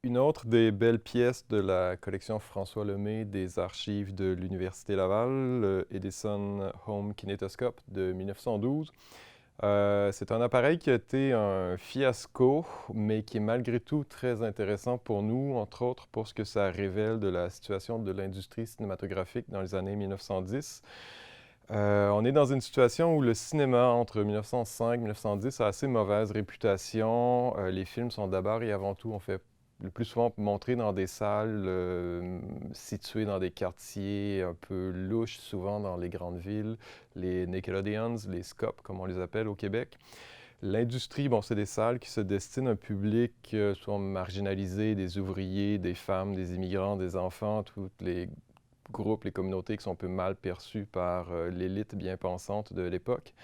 Une autre des belles pièces de la collection François Lemay des archives de l'Université Laval, le Edison Home Kinetoscope de 1912. C'est un appareil qui a été un fiasco, mais qui est malgré tout très intéressant pour nous, entre autres pour ce que ça révèle de la situation de l'industrie cinématographique dans les années 1910. On est dans une situation où le cinéma entre 1905 et 1910 a assez mauvaise réputation. Les films sont d'abord et avant tout, on fait le plus souvent montrés dans des salles situées dans des quartiers un peu louches, souvent dans les grandes villes, les Nickelodeons, les Scopes, comme on les appelle au Québec. L'industrie, bon, c'est des salles qui se destinent à un public soit marginalisé, des ouvriers, des femmes, des immigrants, des enfants, toutes les groupes, les communautés qui sont un peu mal perçues par l'élite bien pensante de l'époque.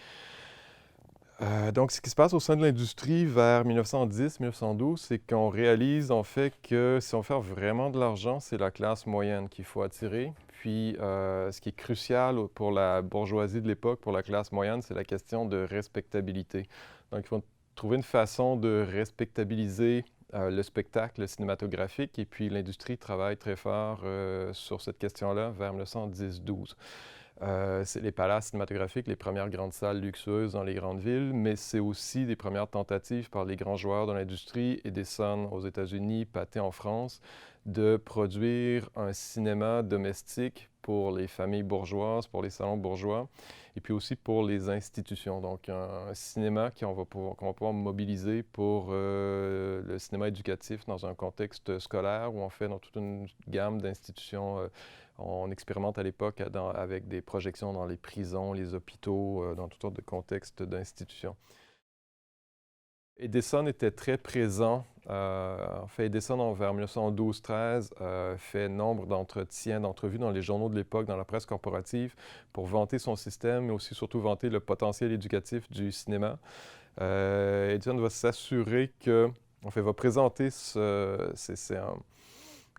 Donc, ce qui se passe au sein de l'industrie vers 1910-1912, c'est qu'on réalise en fait que si on veut faire vraiment de l'argent, c'est la classe moyenne qu'il faut attirer. Puis, ce qui est crucial pour la bourgeoisie de l'époque, pour la classe moyenne, c'est la question de respectabilité. Donc, il faut trouver une façon de respectabiliser le spectacle cinématographique et puis l'industrie travaille très fort sur cette question-là vers 1910-12. C'est les palaces cinématographiques, les premières grandes salles luxueuses dans les grandes villes, mais c'est aussi des premières tentatives par les grands joueurs de l'industrie, Edison aux États-Unis, Pathé en France, de produire un cinéma domestique pour les familles bourgeoises, pour les salons bourgeois, et puis aussi pour les institutions. Donc, un cinéma qu'on va pouvoir mobiliser pour le cinéma éducatif dans un contexte scolaire où on fait dans toute une gamme d'institutions. On expérimente à l'époque avec des projections dans les prisons, les hôpitaux, dans toutes sortes de contextes d'institutions. Edison était très présent. En fait, Edison, vers 1912-13, fait nombre d'entretiens, d'entrevues dans les journaux de l'époque, dans la presse corporative, pour vanter son système, mais aussi surtout vanter le potentiel éducatif du cinéma. Edison va s'assurer que, en fait, va présenter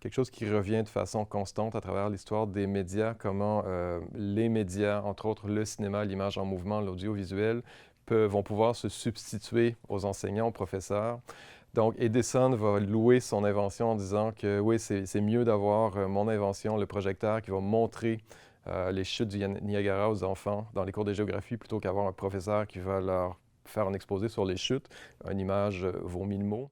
quelque chose qui revient de façon constante à travers l'histoire des médias, comment les médias, entre autres le cinéma, l'image en mouvement, l'audiovisuel, vont pouvoir se substituer aux enseignants, aux professeurs. Donc, Edison va louer son invention en disant que oui, c'est mieux d'avoir mon invention, le projecteur, qui va montrer les chutes du Niagara aux enfants dans les cours de géographie plutôt qu'avoir un professeur qui va leur faire un exposé sur les chutes. Une image vaut mille mots.